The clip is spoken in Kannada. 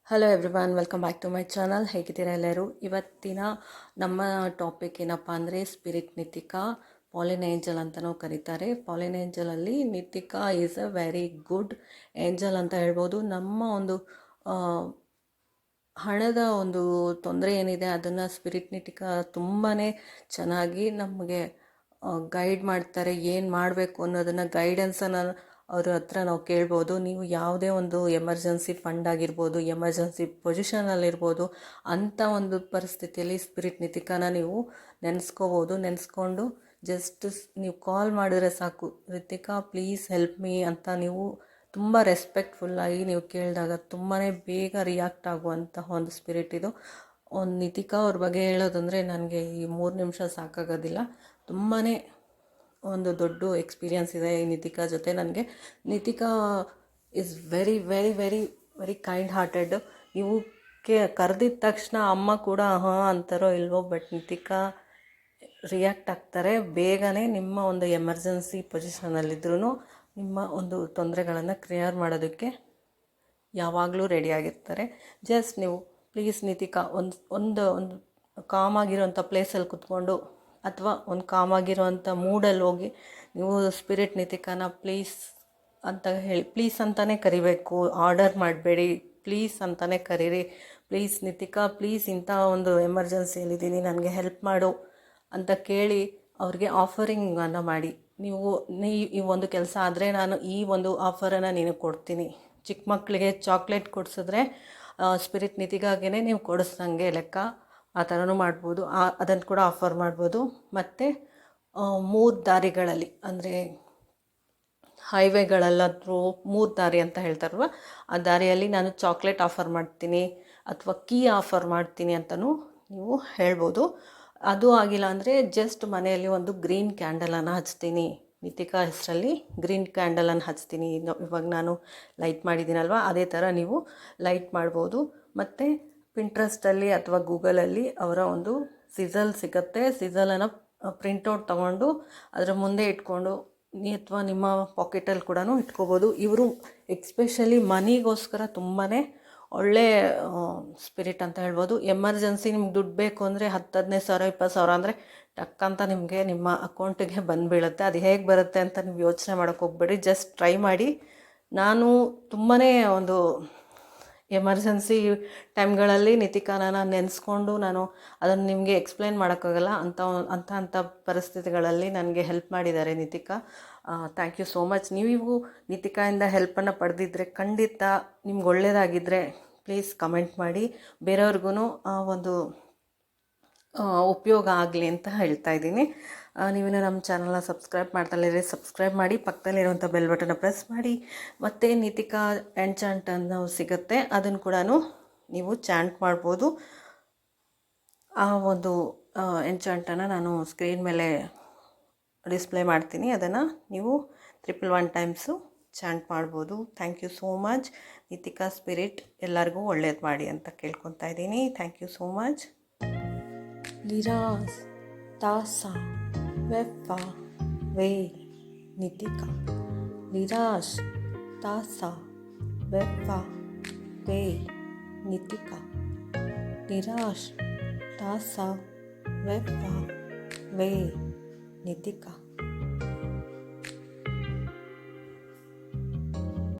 Hello everyone, welcome back to my channel. ಹೇಗಿದ್ದೀರಾ ಎಲ್ಲರೂ? ಇವತ್ತಿನ ನಮ್ಮ ಟಾಪಿಕ್ ಏನಪ್ಪ ಅಂದರೆ ಸ್ಪಿರಿಟ್ ನಿತಿಕಾ, ಪಾಲಿನ್ ಏಂಜಲ್ ಅಂತಲೂ ಕರೀತಾರೆ. ಪಾಲಿನ್ ಏಂಜಲಲ್ಲಿ Nitika is a very good angel ಅಂತ ಹೇಳ್ಬೋದು. ನಮ್ಮ ಒಂದು ಹಣದ ಒಂದು ತೊಂದರೆ ಏನಿದೆ ಅದನ್ನು ಸ್ಪಿರಿಟ್ ನಿತಿಕಾ ತುಂಬಾ ಚೆನ್ನಾಗಿ ನಮಗೆ ಗೈಡ್ ಮಾಡ್ತಾರೆ. ಏನು ಮಾಡಬೇಕು ಅನ್ನೋದನ್ನು ಗೈಡೆನ್ಸನ್ನು ಅವ್ರ ಹತ್ರ ನಾವು ಕೇಳ್ಬೋದು. ನೀವು ಯಾವುದೇ ಒಂದು ಎಮರ್ಜೆನ್ಸಿ ಫಂಡ್ ಆಗಿರ್ಬೋದು, ಎಮರ್ಜೆನ್ಸಿ ಪೊಸಿಷನಲ್ಲಿರ್ಬೋದು, ಅಂಥ ಒಂದು ಪರಿಸ್ಥಿತಿಯಲ್ಲಿ ಸ್ಪಿರಿಟ್ ನಿತಿಕಾನ ನೀವು ನೆನೆಸ್ಕೊಂಡು ಜಸ್ಟ್ ನೀವು ಕಾಲ್ ಮಾಡಿದ್ರೆ ಸಾಕು, ರಿತಿಕಾ ಪ್ಲೀಸ್ ಹೆಲ್ಪ್ ಮೀ ಅಂತ ನೀವು ತುಂಬ ರೆಸ್ಪೆಕ್ಟ್ಫುಲ್ಲಾಗಿ ನೀವು ಕೇಳಿದಾಗ ತುಂಬಾ ಬೇಗ ರಿಯಾಕ್ಟ್ ಆಗುವಂತಹ ಒಂದು ಸ್ಪಿರಿಟ್ ಇದು. ಒಂದು ನಿತಿಕಾ ಅವ್ರ ಬಗ್ಗೆ ಹೇಳೋದಂದರೆ ನನಗೆ ಈ 3 ನಿಮಿಷ ಸಾಕಾಗೋದಿಲ್ಲ. ತುಂಬಾ ಒಂದು ದೊಡ್ಡ ಎಕ್ಸ್ಪೀರಿಯನ್ಸ್ ಇದೆ ಈ ನಿತಿಕಾ ಜೊತೆ ನನಗೆ. Nitika is very very very very kind hearted. ನೀವು ಕರೆದಿದ್ದ ತಕ್ಷಣ ಅಮ್ಮ ಕೂಡ ಹಾಂ ಅಂತಾರೋ ಇಲ್ವೋ, ಬಟ್ ನಿತಿಕಾ ರಿಯಾಕ್ಟ್ ಆಗ್ತಾರೆ ಬೇಗನೆ. ನಿಮ್ಮ ಒಂದು ಎಮರ್ಜೆನ್ಸಿ ಪೊಸಿಷನಲ್ಲಿದ್ರೂ ನಿಮ್ಮ ಒಂದು ತೊಂದರೆಗಳನ್ನು ಕ್ಲಿಯರ್ ಮಾಡೋದಕ್ಕೆ ಯಾವಾಗಲೂ ರೆಡಿಯಾಗಿರ್ತಾರೆ. ಜಸ್ಟ್ ನೀವು ಪ್ಲೀಸ್ ನಿತಿಕಾ ಒಂದು ಕಾಮಾಗಿರೋಂಥ ಪ್ಲೇಸಲ್ಲಿ ಕುತ್ಕೊಂಡು ಅಥವಾ ಒಂದು ಕಾಮಾಗಿರೋಂಥ ಮೂಡಲ್ಲಿ ಹೋಗಿ ನೀವು ಸ್ಪಿರಿಟ್ ನಿತಿಕಾನ ಪ್ಲೀಸ್ ಅಂತ ಹೇಳಿ, ಪ್ಲೀಸ್ ಅಂತಲೇ ಕರಿಬೇಕು, ಆರ್ಡರ್ ಮಾಡಬೇಡಿ, ಪ್ಲೀಸ್ ಅಂತಲೇ ಕರೀರಿ. ಪ್ಲೀಸ್ ನಿತಿಕಾ, ಪ್ಲೀಸ್ ಇಂಥ ಒಂದು ಎಮರ್ಜೆನ್ಸಿಯಲ್ಲಿದ್ದೀನಿ, ನನಗೆ ಹೆಲ್ಪ್ ಮಾಡು ಅಂತ ಕೇಳಿ ಅವ್ರಿಗೆ ಆಫರಿಂಗನ್ನು ಮಾಡಿ. ಈ ಒಂದು ಕೆಲಸ ಆದರೆ ನಾನು ಈ ಒಂದು ಆಫರನ್ನು ನಿನಗೆ ಕೊಡ್ತೀನಿ. ಚಿಕ್ಕ ಮಕ್ಕಳಿಗೆ ಚಾಕ್ಲೇಟ್ ಕೊಡಿಸಿದ್ರೆ ಸ್ಪಿರಿಟ್ ನಿತಿಗಾಗೇ ನೀವು ಕೊಡಿಸ್ದಂಗೆ ಲೆಕ್ಕ. ಆ ಥರನೂ ಮಾಡ್ಬೋದು, ಅದನ್ನು ಕೂಡ ಆಫರ್ ಮಾಡ್ಬೋದು. ಮತ್ತು 3 ದಾರಿಗಳಲ್ಲಿ ಅಂದರೆ ಹೈವೇಗಳಲ್ಲಾದರೂ 3 ದಾರಿ ಅಂತ ಹೇಳ್ತಾರಲ್ವ, ಆ ದಾರಿಯಲ್ಲಿ ನಾನು ಚಾಕ್ಲೇಟ್ ಆಫರ್ ಮಾಡ್ತೀನಿ ಅಥವಾ ಕೀ ಆಫರ್ ಮಾಡ್ತೀನಿ ಅಂತಲೂ ನೀವು ಹೇಳ್ಬೋದು. ಅದು ಆಗಿಲ್ಲ ಅಂದರೆ ಜಸ್ಟ್ ಮನೆಯಲ್ಲಿ ಒಂದು ಗ್ರೀನ್ ಕ್ಯಾಂಡಲನ್ನು ಹಚ್ತೀನಿ, ನಿತಿಕಾ ಹೆಸರಲ್ಲಿ ಗ್ರೀನ್ ಕ್ಯಾಂಡಲನ್ನು ಹಚ್ತೀನಿ. ಇವಾಗ ನಾನು ಲೈಟ್ ಮಾಡಿದ್ದೀನಲ್ವ, ಅದೇ ಥರ ನೀವು ಲೈಟ್ ಮಾಡ್ಬೋದು. ಮತ್ತು ಪಿಂಟ್ರೆಸ್ಟಲ್ಲಿ ಅಥವಾ ಗೂಗಲಲ್ಲಿ ಅವರ ಒಂದು ಸಿಝಲ್ ಸಿಗುತ್ತೆ. ಸಿಝಲನ್ನು ಪ್ರಿಂಟೌಟ್ ತೊಗೊಂಡು ಅದರ ಮುಂದೆ ಇಟ್ಕೊಂಡು ಅಥವಾ ನಿಮ್ಮ ಪಾಕೆಟಲ್ಲಿ ಕೂಡ ಇಟ್ಕೋಬೋದು. ಇವರು ಎಕ್ಸ್ಪೆಷಲಿ ಮನಿಗೋಸ್ಕರ ತುಂಬಾ ಒಳ್ಳೆ ಸ್ಪಿರಿಟ್ ಅಂತ ಹೇಳ್ಬೋದು. ಎಮರ್ಜೆನ್ಸಿ ನಿಮ್ಗೆ ದುಡ್ಡು ಬೇಕು ಅಂದರೆ 10-15 ಸಾವಿರ 20 ಸಾವಿರ ಅಂದರೆ ಟಕ್ಕಂತ ನಿಮಗೆ ನಿಮ್ಮ ಅಕೌಂಟಿಗೆ ಬಂದುಬೀಳುತ್ತೆ. ಅದು ಹೇಗೆ ಬರುತ್ತೆ ಅಂತ ನೀವು ಯೋಚನೆ ಮಾಡೋಕ್ಕೆ ಹೋಗ್ಬೇಡಿ, ಜಸ್ಟ್ ಟ್ರೈ ಮಾಡಿ. ನಾನು ತುಂಬಾ ಒಂದು ಎಮರ್ಜೆನ್ಸಿ ಟೈಮ್ಗಳಲ್ಲಿ ನಿತಿಕಾನ ನೆನೆಸ್ಕೊಂಡು ನಾನು ಅದನ್ನು ನಿಮಗೆ ಎಕ್ಸ್ಪ್ಲೇನ್ ಮಾಡೋಕ್ಕಾಗಲ್ಲ, ಅಂಥ ಪರಿಸ್ಥಿತಿಗಳಲ್ಲಿ ನನಗೆ ಹೆಲ್ಪ್ ಮಾಡಿದ್ದಾರೆ Nitika. Thank you so much. ನೀವು ನಿತಿಕಾಯಿಂದ ಹೆಲ್ಪನ್ನು ಪಡೆದಿದ್ದರೆ, ಖಂಡಿತ ನಿಮ್ಗೆ ಒಳ್ಳೆಯದಾಗಿದ್ದರೆ ಪ್ಲೀಸ್ ಕಮೆಂಟ್ ಮಾಡಿ. ಬೇರೆಯವ್ರಿಗೂ ಒಂದು ಉಪಯೋಗ ಆಗಲಿ ಅಂತ ಹೇಳ್ತಾ ಇದ್ದೀನಿ. ನೀವೇನು ನಮ್ಮ ಚಾನಲ್ನ ಸಬ್ಸ್ಕ್ರೈಬ್ ಮಾಡ್ತಲ್ಲೇ ಸಬ್ಸ್ಕ್ರೈಬ್ ಮಾಡಿ, ಪಕ್ಕದಲ್ಲಿರುವಂಥ ಬೆಲ್ ಬಟನ್ನ ಪ್ರೆಸ್ ಮಾಡಿ. ಮತ್ತು ನಿತಿಕಾ ಎನ್ಚಾಂಟ್ ಅನ್ನೋ ಸಿಗುತ್ತೆ, ಅದನ್ನು ಕೂಡ ನೀವು ಚಾಂಟ್ ಮಾಡ್ಬೋದು. ಆ ಒಂದು ಎನ್ಚಾಂಟನ್ನು ನಾನು ಸ್ಕ್ರೀನ್ ಮೇಲೆ ಡಿಸ್ಪ್ಲೇ ಮಾಡ್ತೀನಿ, ಅದನ್ನು ನೀವು 111 ಟೈಮ್ಸು ಚಾಂಟ್ ಮಾಡ್ಬೋದು. Thank you so much. Nitika spirit ಎಲ್ಲರಿಗೂ ಒಳ್ಳೇದು ಮಾಡಿ ಅಂತ ಕೇಳ್ಕೊತಾ ಇದ್ದೀನಿ. Thank you so much. ಲಿರಾಸ್ ತಾಸಾ ವೆಫಾ ವೇ ನಿತಿಕಾ, ಲಿರಾಸ್ ತಾಸಾ ವೆಫಾ ವೇ ನಿತಿಕಾ, ಲಿರಾಸ್ ತಾಸಾ ವೆಫಾ ವೇ ನಿತಿಕಾ.